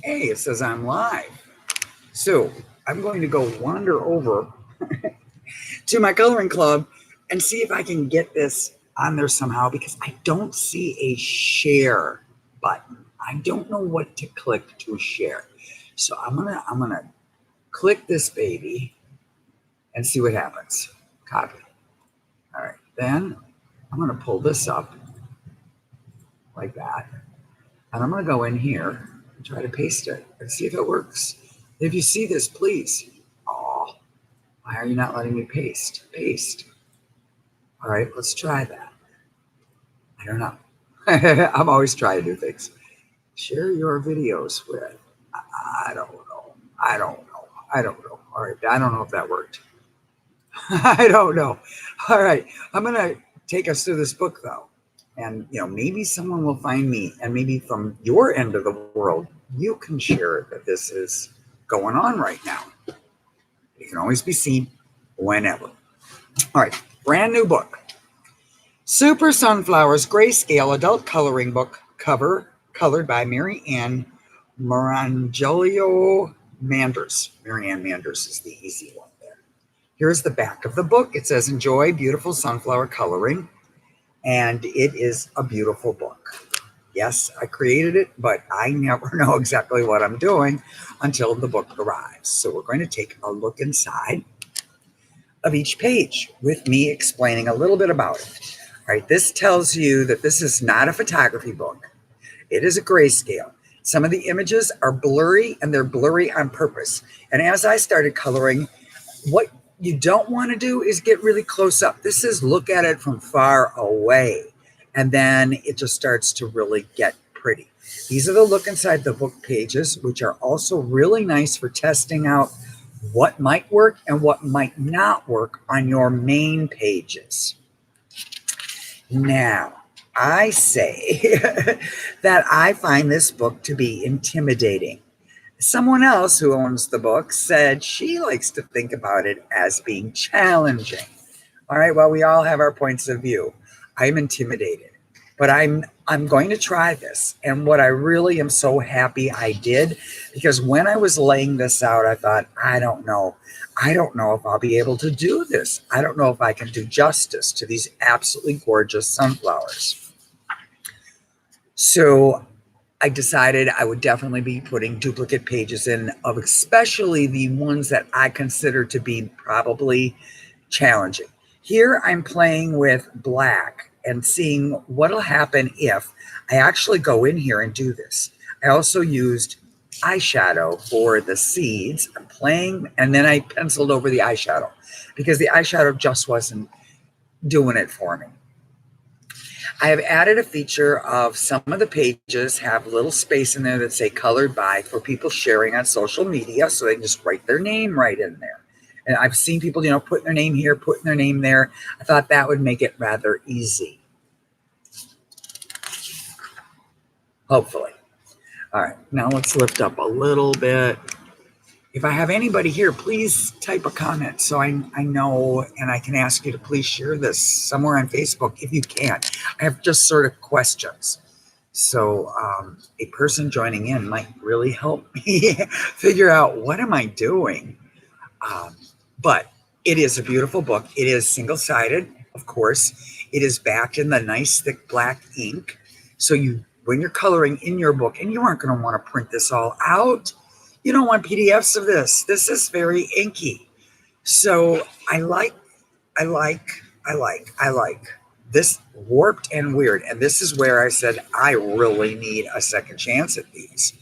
Hey, it says I'm live. So I'm going to go wander over to my coloring club and see if I can get this on there somehow because I don't see a share button. I don't know what to click to share. So I'm gonna click this baby and see what happens. Copy. All right. Then I'm gonna pull this up like that. And I'm gonna go in here and try to paste it and see if it works. If you see this, please. Oh, why are you not letting me paste? Paste. All right, let's try that. I don't know. I'm always trying to do things. Share your videos with. I don't know. I don't know. I don't know. All right, I don't know if that worked. I don't know. All right, I'm gonna take us through this book though, and maybe someone will find me, and maybe from your end of the world, you can share that this is going on right now. It can always be seen whenever. All right, brand new book. Super Sunflowers Grayscale Adult Coloring Book cover, colored by Mary Ann Marangelo Manders. Mary Ann Manders is the easy one there. Here's the back of the book. It says, enjoy beautiful sunflower coloring. And it is a beautiful book. Yes, I created it, but I never know exactly what I'm doing until the book arrives. So we're going to take a look inside of each page with me explaining a little bit about it. All right, this tells you that this is not a photography book. It is a grayscale. Some of the images are blurry, and they're blurry on purpose. And as I started coloring, what you don't want to do is get really close up. This is look at it from far away, and then it just starts to really get pretty. These are the look inside the book pages, which are also really nice for testing out what might work and what might not work on your main pages. Now, I say that I find this book to be intimidating. Someone else who owns the book said she likes to think about it as being challenging. All right, well, we all have our points of view. I'm intimidated, but I'm going to try this. And what I really am so happy I did, because when I was laying this out, I thought, I don't know if I'll be able to do this. I don't know if I can do justice to these absolutely gorgeous sunflowers. So I decided I would definitely be putting duplicate pages in of especially the ones that I consider to be probably challenging. Here I'm playing with black and seeing what'll happen if I actually go in here and do this. I also used eyeshadow for the seeds. I'm playing, and then I penciled over the eyeshadow because the eyeshadow just wasn't doing it for me. I have added a feature of some of the pages have a little space in there that say colored by for people sharing on social media, so they can just write their name right in there. And I've seen people, putting their name here, putting their name there. I thought that would make it rather easy. Hopefully. All right, now let's lift up a little bit. If I have anybody here, please type a comment so I know, and I can ask you to please share this somewhere on Facebook if you can. I have just sort of questions. So a person joining in might really help me figure out what am I doing. But it is a beautiful book. It is single-sided, of course. It is backed in the nice thick black ink. So when you're coloring in your book, and you aren't going to want to print this all out, you don't want PDFs of this. This is very inky. So I like this warped and weird. And this is where I said, I really need a second chance at these.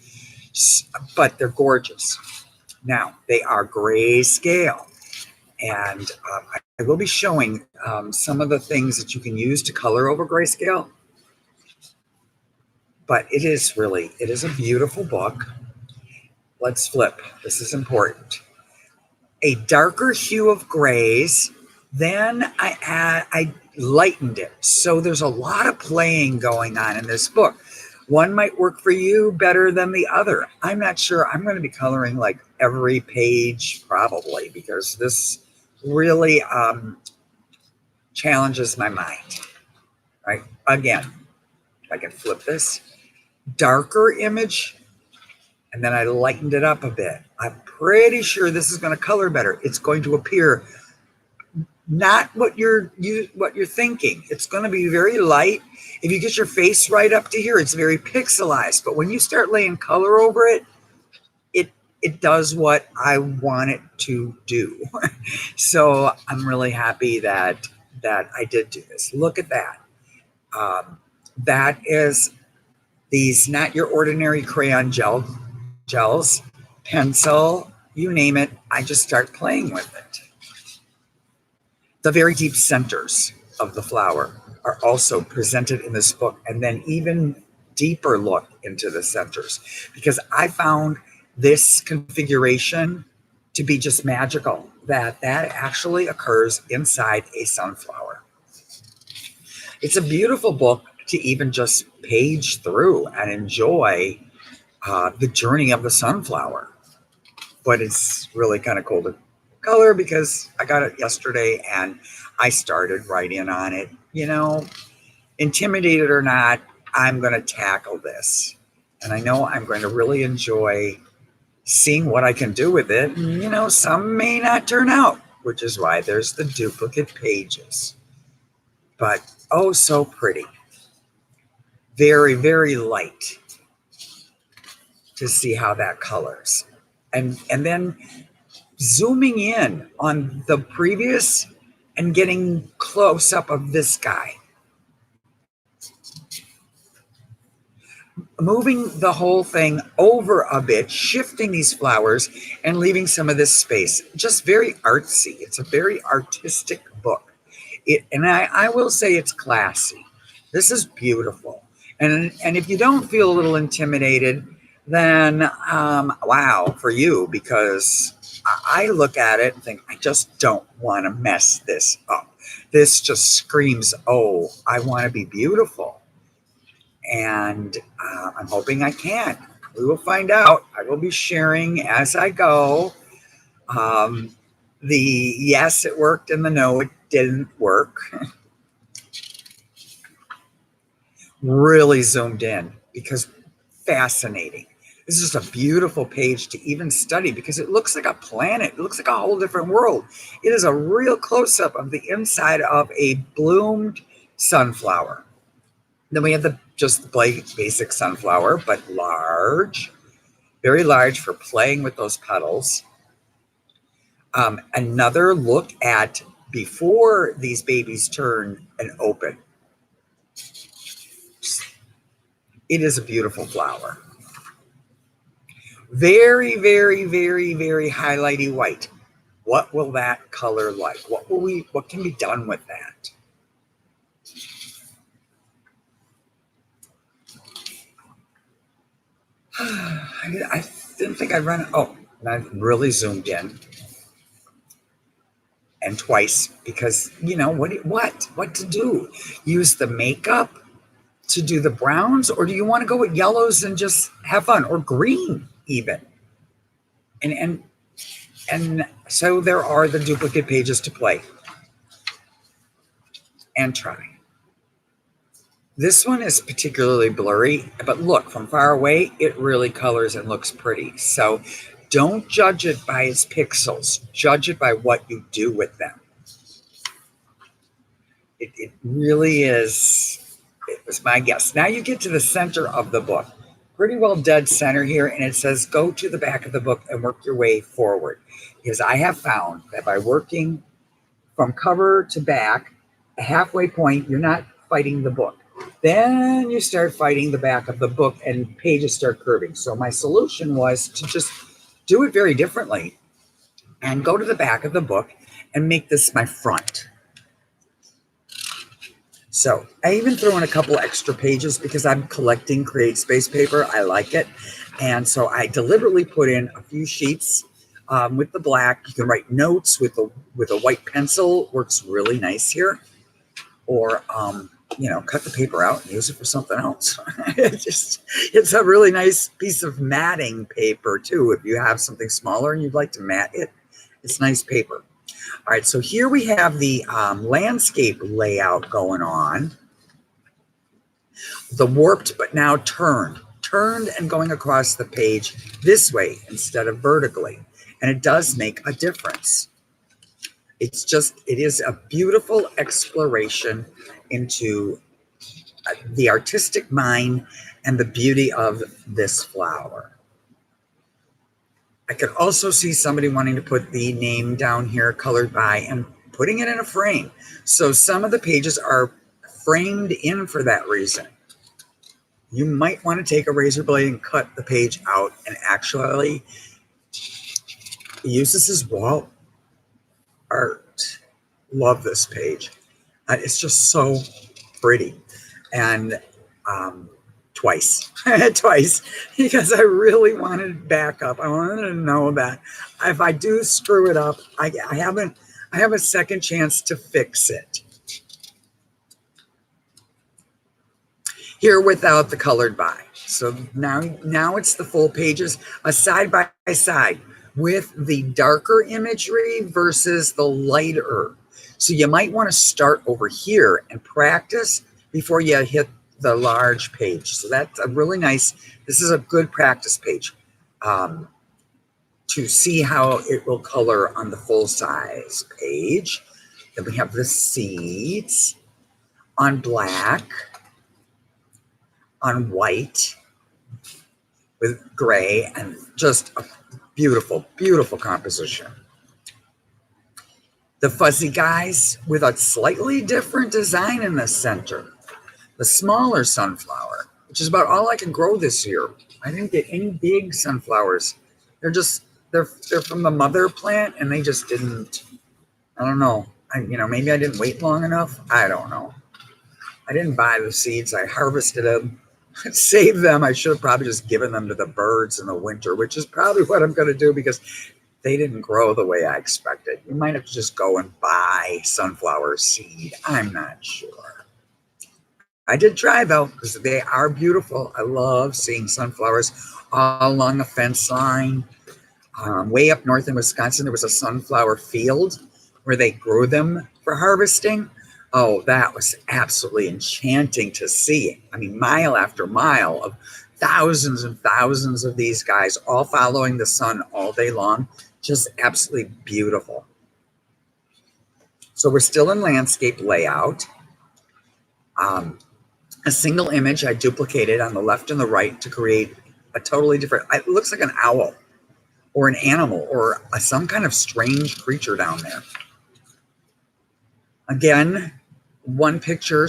But they're gorgeous. Now, they are grayscale. And I will be showing some of the things that you can use to color over grayscale. But it is a beautiful book. Let's flip. This is important. A darker hue of grays. Then I lightened it. So there's a lot of playing going on in this book. One might work for you better than the other. I'm not sure. I'm going to be coloring like every page probably because this really challenges my mind. Right? Again, if I can flip this. Darker image and then I lightened it up a bit. I'm pretty sure this is going to color better. It's going to appear not what you're thinking. It's going to be very light. If you get your face right up to here, it's very pixelized. But when you start laying color over it, it does what I want it to do. So I'm really happy that I did do this. Look at that. That is these not your ordinary crayon gels, pencil, you name it. I just start playing with it. The very deep centers of the flower are also presented in this book, and then even deeper look into the centers, because I found this configuration to be just magical, that actually occurs inside a sunflower. It's a beautiful book to even just page through and enjoy the journey of the sunflower. But it's really kind of cool to color because I got it yesterday and I started right in on it. You know, intimidated or not, I'm going to tackle this. And I know I'm going to really enjoy seeing what I can do with it. And, you know, some may not turn out, which is why there's the duplicate pages. But oh, so pretty. Very, very light to see how that colors. And then zooming in on the previous and getting close up of this guy. Moving the whole thing over a bit, shifting these flowers and leaving some of this space. Just very artsy. It's a very artistic book. And I will say it's classy. This is beautiful. And if you don't feel a little intimidated, then wow, for you, because I look at it and think, I just don't want to mess this up. This just screams, oh, I want to be beautiful. And I'm hoping I can. We will find out. I will be sharing as I go. The yes, it worked, and the no, it didn't work. Really zoomed in because fascinating. This is a beautiful page to even study because it looks like a planet. It looks like a whole different world. It is a real close-up of the inside of a bloomed sunflower. Then we have just the basic sunflower, but large, very large for playing with those petals. Another look at before these babies turn and open. It is a beautiful flower. Very, very, very, very highlighty white. What will that color like? What can be done with that? I didn't think I'd run. Oh, I've really zoomed in. And twice, because you know what to do? Use the makeup to do the browns, or do you want to go with yellows and just have fun, or green even? And so there are the duplicate pages to play and try. This one is particularly blurry, but look, from far away, it really colors and looks pretty. So don't judge it by its pixels. Judge it by what you do with them. It really is. It was my guess. Now you get to the center of the book. Pretty well dead center here, and it says go to the back of the book and work your way forward. Because I have found that by working from cover to back, a halfway point, you're not fighting the book. Then you start fighting the back of the book and pages start curving. So my solution was to just do it very differently and go to the back of the book and make this my front. So I even throw in a couple extra pages because I'm collecting Create Space paper. I like it. And so I deliberately put in a few sheets with the black. You can write notes with a white pencil. Works really nice here. Or, you know, cut the paper out and use it for something else. It's a really nice piece of matting paper too. If you have something smaller and you'd like to mat it, it's nice paper. All right, so here we have the landscape layout going on. The warped but now turned turned and going across the page this way instead of vertically. And it does make a difference. It is a beautiful exploration into the artistic mind and the beauty of this flower. I could also see somebody wanting to put the name down here, colored by, and putting it in a frame. So some of the pages are framed in for that reason. You might want to take a razor blade and cut the page out and actually use this as wall art. Love this page. It's just so pretty. And twice, because I really wanted backup. I wanted to know that if I do screw it up, I have a second chance to fix it. Here without the colored by. So now it's the full pages, a side by side with the darker imagery versus the lighter. So you might want to start over here and practice before you hit the large page. So that's a really nice, this is a good practice page to see how it will color on the full size page. Then we have the seeds on black, on white with gray, and just a beautiful, beautiful composition. The fuzzy guys with a slightly different design in the center. The smaller sunflower, which is about all I can grow this year. I didn't get any big sunflowers. They're from the mother plant, and they just didn't, I don't know. Maybe I didn't wait long enough. I don't know. I didn't buy the seeds. I harvested them, saved them. I should have probably just given them to the birds in the winter, which is probably what I'm going to do because they didn't grow the way I expected. You might have to just go and buy sunflower seed. I'm not sure. I did try though, because they are beautiful. I love seeing sunflowers all along a fence line. Way up north in Wisconsin, there was a sunflower field where they grew them for harvesting. Oh, that was absolutely enchanting to see. I mean, mile after mile of thousands and thousands of these guys all following the sun all day long. Just absolutely beautiful. So we're still in landscape layout. A single image I duplicated on the left and the right to create a totally different, it looks like an owl or an animal or some kind of strange creature down there. Again, one picture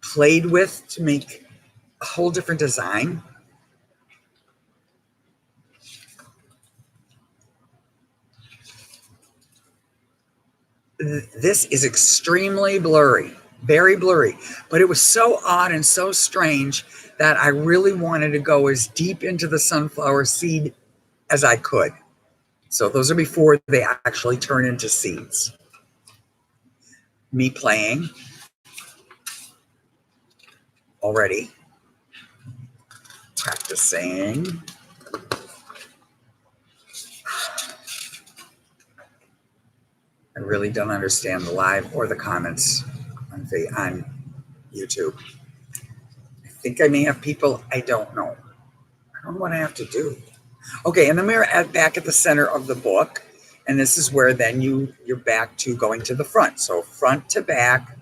played with to make a whole different design. This is extremely blurry, very blurry, but it was so odd and so strange that I really wanted to go as deep into the sunflower seed as I could. So those are before they actually turn into seeds. Me playing already, practicing. I really don't understand the live or the comments on YouTube. I think I may have people, I don't know. I don't know what I have to do. Okay, and then we're back at the center of the book, and this is where then you're back to going to the front. So front to back,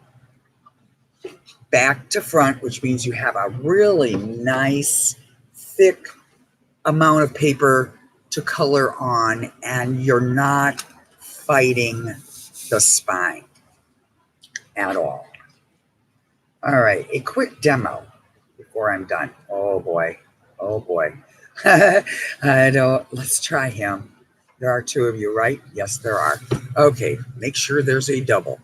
back to front, which means you have a really nice, thick amount of paper to color on, and you're not fighting the spine at all. All right, a quick demo before I'm done. Oh boy, oh boy. Let's try him. There are two of you, right? Yes, there are. Okay, make sure there's a double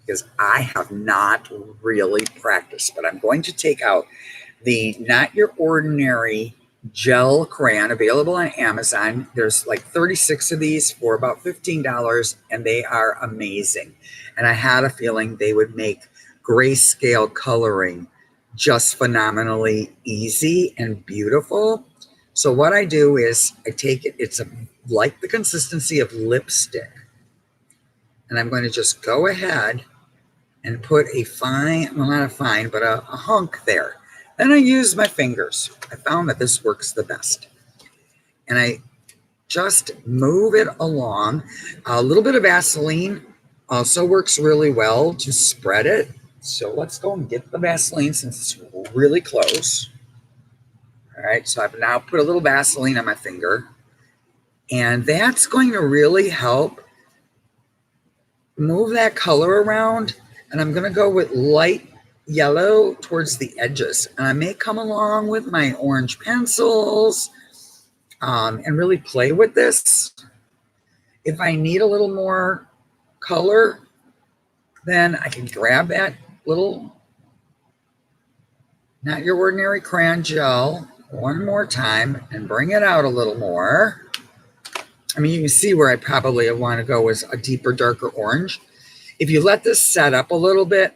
because I have not really practiced, but I'm going to take out the Not Your Ordinary gel crayon available on Amazon. There's like 36 of these for about $15, and they are amazing. And I had a feeling they would make grayscale coloring just phenomenally easy and beautiful. So what I do is I take it, it's like the consistency of lipstick. And I'm going to just go ahead and put a fine, well, not a fine, but a hunk there. Then I use my fingers. I found that this works the best. And I just move it along. A little bit of Vaseline also works really well to spread it. So let's go and get the Vaseline since it's really close. All right, so I've now put a little Vaseline on my finger. And that's going to really help move that color around. And I'm going to go with light yellow towards the edges. And I may come along with my orange pencils and really play with this. If I need a little more color, then I can grab that little Not Your Ordinary crayon gel one more time and bring it out a little more. I mean, you can see where I probably want to go with a deeper, darker orange. If you let this set up a little bit,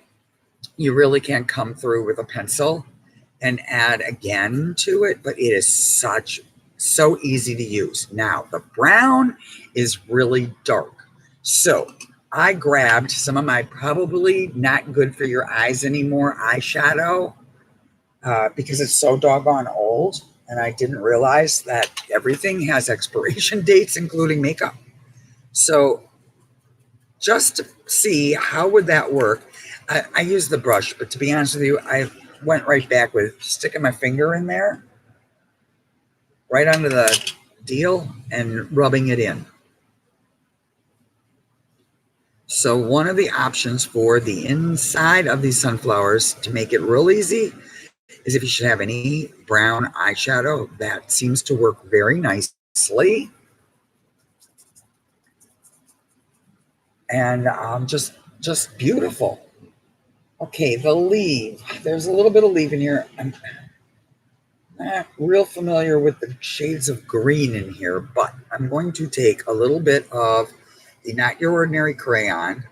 you really can't come through with a pencil and add again to it, but it is so easy to use. Now, the brown is really dark. So I grabbed some of my probably not good for your eyes anymore eyeshadow because it's so doggone old. And I didn't realize that everything has expiration dates, including makeup. So just to see how would that work, I use the brush, but to be honest with you, I went right back with sticking my finger in there, right under the deal and rubbing it in. So one of the options for the inside of these sunflowers to make it real easy is if you should have any brown eyeshadow, that seems to work very nicely. And just beautiful. Okay, the leaf. There's a little bit of leaf in here. I'm not real familiar with the shades of green in here, but I'm going to take a little bit of the Not Your Ordinary crayon.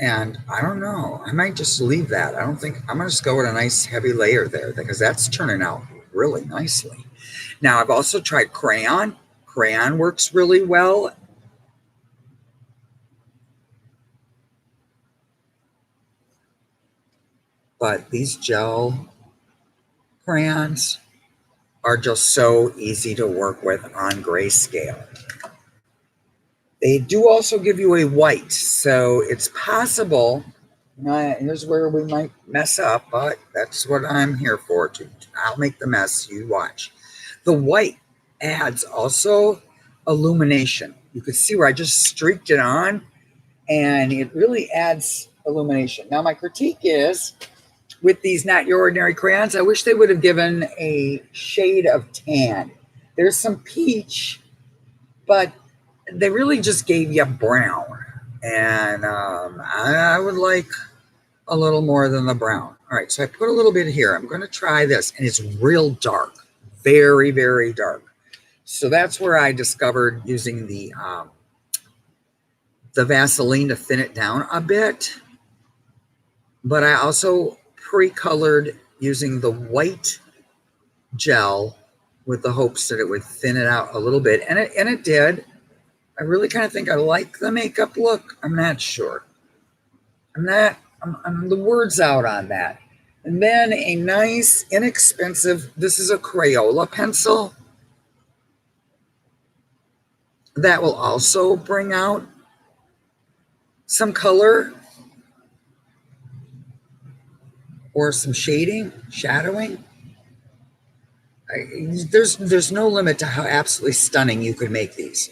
And I don't know, I might just leave that. I don't think, I'm going to just go with a nice heavy layer there because that's turning out really nicely. Now, I've also tried crayon. Crayon works really well. But these gel crayons are just so easy to work with on Grayscale. They do also give you a white, so it's possible. Here's where we might mess up, but that's what I'm here for. I'll make the mess, you watch. The white adds also illumination. You can see where I just streaked it on, and it really adds illumination. Now, my critique is, with these Not Your Ordinary crayons, I wish they would have given a shade of tan. There's some peach, but they really just gave you brown. And I would like a little more than the brown. All right, so I put a little bit here. I'm going to try this, and it's real dark, very, very dark. So that's where I discovered using the Vaseline to thin it down a bit. But I also pre-colored using the white gel with the hopes that it would thin it out a little bit, and it did. I really kind of think I like the makeup look. I'm not sure. I'm the word's out on that. And then a nice, inexpensive, this is a Crayola pencil that will also bring out some color or some shadowing. There's no limit to how absolutely stunning you could make these.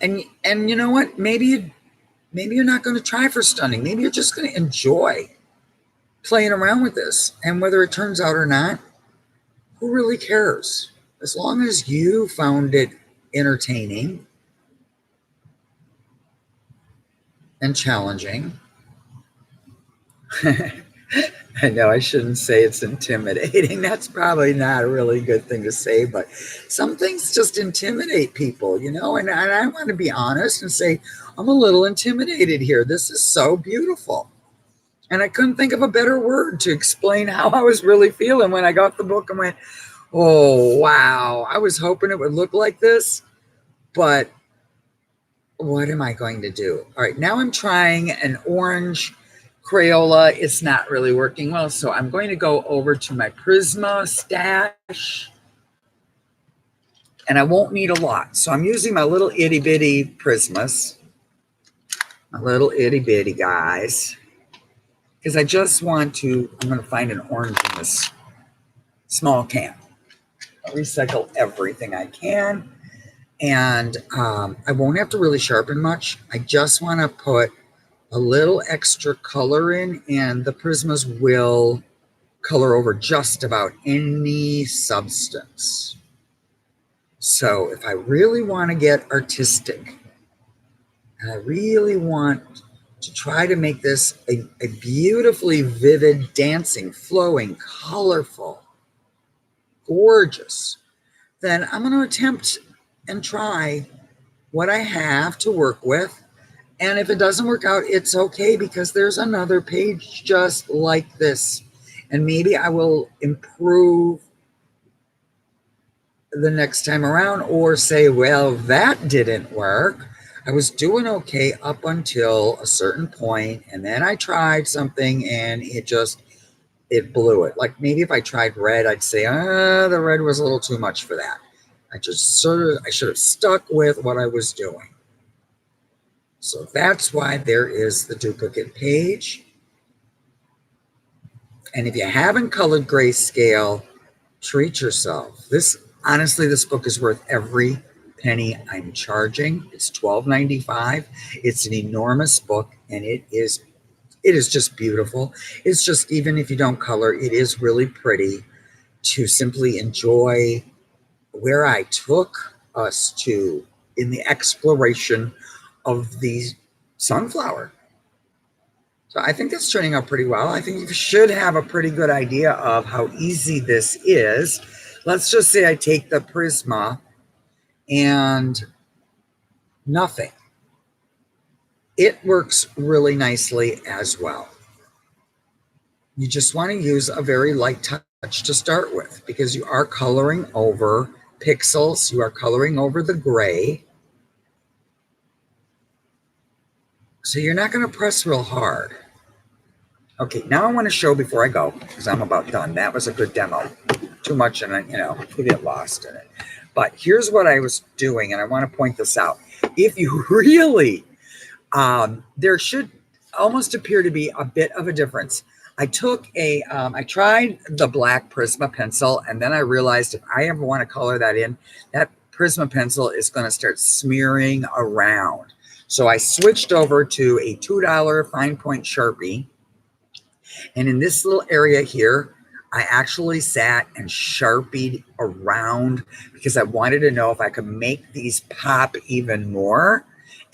And you know what? Maybe you're not going to try for stunning. Maybe you're just going to enjoy playing around with this. And whether it turns out or not, who really cares? As long as you found it entertaining and challenging. I know I shouldn't say it's intimidating. That's probably not a really good thing to say, but some things just intimidate people, you know, and I want to be honest and say, I'm a little intimidated here. This is so beautiful. And I couldn't think of a better word to explain how I was really feeling when I got the book and went, oh, wow. I was hoping it would look like this, but what am I going to do? All right, now I'm trying an orange Crayola, it's not really working well. So I'm going to go over to my Prisma stash. And I won't need a lot. So I'm using my little itty bitty Prismas. My little itty bitty guys. Because I just want to, I'm going to find an orange in this small can. I'll recycle everything I can. And I won't have to really sharpen much. I just want to put a little extra color in, and the Prismas will color over just about any substance. So if I really want to get artistic, and I really want to try to make this a beautifully vivid, dancing, flowing, colorful, gorgeous, then I'm going to attempt and try what I have to work with. And if it doesn't work out, it's okay, because there's another page just like this. And maybe I will improve the next time around, or say, well, that didn't work. I was doing okay up until a certain point, and then I tried something and it blew it. Like maybe if I tried red, I'd say, the red was a little too much for that. I should have stuck with what I was doing. So that's why there is the duplicate page. And if you haven't colored Grayscale, treat yourself. Honestly, this book is worth every penny I'm charging. It's $12.95. It's an enormous book, and it is just beautiful. It's just, even if you don't color, it is really pretty to simply enjoy where I took us to in the exploration of the sunflower. So I think that's turning out pretty well. I think you should have a pretty good idea of how easy this is. Let's just say I take the Prisma and nothing. It works really nicely as well. You just want to use a very light touch to start with, because you are coloring over pixels. You are coloring over the gray. So you're not going to press real hard. Okay, now I want to show before I go, because I'm about done. That was a good demo. Too much, and you get lost in it. But here's what I was doing, and I want to point this out. If you really, there should almost appear to be a bit of a difference. I tried the black Prisma pencil, and then I realized if I ever want to color that in, that Prisma pencil is going to start smearing around. So I switched over to a $2 fine point Sharpie. And in this little area here, I actually sat and Sharpied around, because I wanted to know if I could make these pop even more.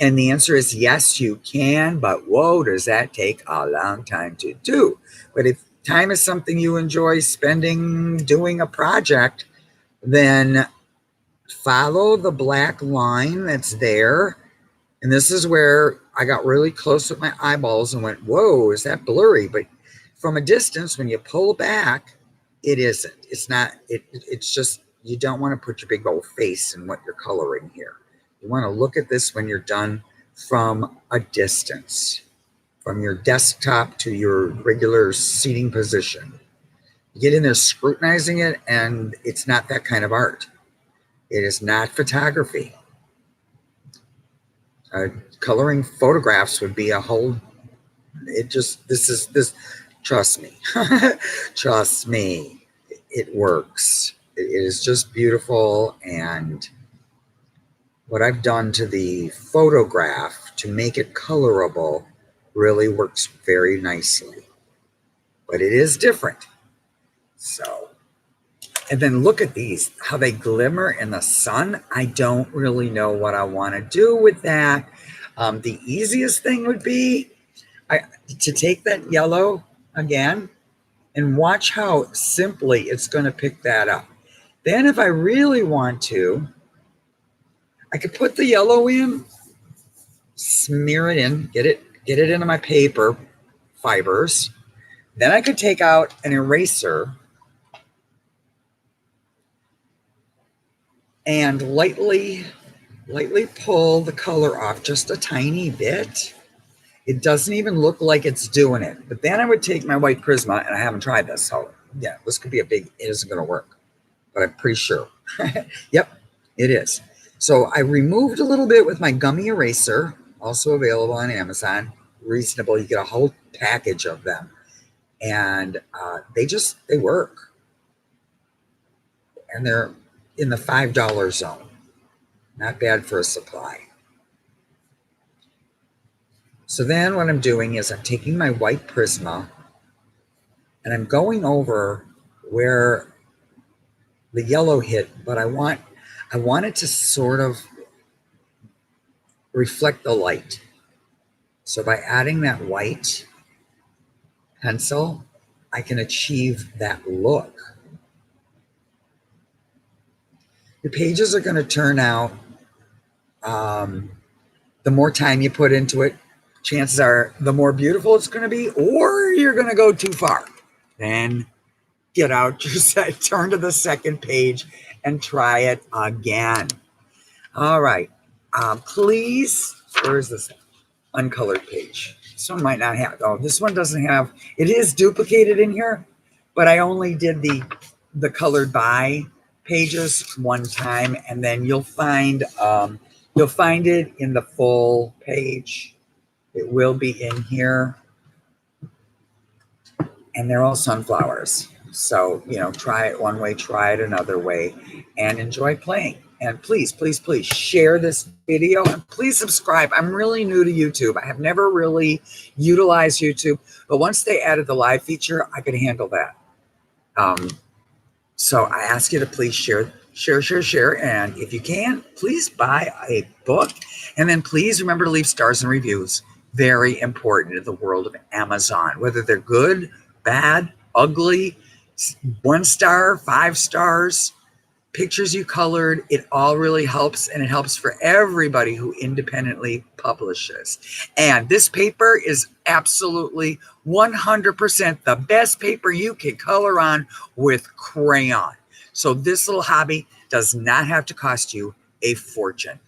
And the answer is yes, you can, but whoa, does that take a long time to do. But if time is something you enjoy spending doing a project, then follow the black line that's there. And this is where I got really close with my eyeballs and went, whoa, is that blurry? But from a distance, when you pull back, it isn't. It's not. It's just, you don't want to put your big old face in what you're coloring here. You want to look at this when you're done from a distance, from your desktop to your regular seating position. You get in there scrutinizing it, and it's not that kind of art. It is not photography. Coloring photographs would be a whole, trust me, trust me, it works. It is just beautiful. And what I've done to the photograph to make it colorable really works very nicely, but it is different. So, and then look at these, how they glimmer in the sun. I don't really know what I want to do with that. The easiest thing would be to take that yellow again and watch how simply it's going to pick that up. Then if I really want to, I could put the yellow in, smear it in, get it into my paper fibers. Then I could take out an eraser and lightly pull the color off just a tiny bit. It doesn't even look like it's doing it. But then I would take my white Prisma, and I haven't tried this, so yeah, this could be it isn't going to work, but I'm pretty sure. Yep, it is. So I removed a little bit with my gummy eraser, also available on Amazon. Reasonable, you get a whole package of them, and they work, and they're in the $5 zone. Not bad for a supply. So then what I'm doing is I'm taking my white Prisma and I'm going over where the yellow hit, but I want it to sort of reflect the light. So by adding that white pencil, I can achieve that look. Your pages are going to turn out, the more time you put into it, chances are the more beautiful it's going to be, or you're going to go too far. Then get out your set, turn to the second page and try it again. All right. Please, where's this uncolored page? This one might not have, oh, this one doesn't have, it is duplicated in here, but I only did the colored by pages one time, and then you'll find it in the full page. It will be in here, and they're all sunflowers. So, try it one way, try it another way, and enjoy playing. And please, please, please share this video, and please subscribe. I'm really new to YouTube. I have never really utilized YouTube, but once they added the live feature, I could handle that. So I ask you to please share. And if you can, please buy a book. And then please remember to leave stars and reviews. Very important in the world of Amazon, whether they're good, bad, ugly, 1 star, 5 stars, pictures you colored. It all really helps, and it helps for everybody who independently publishes. And this paper is absolutely 100% the best paper you can color on with crayon. So this little hobby does not have to cost you a fortune.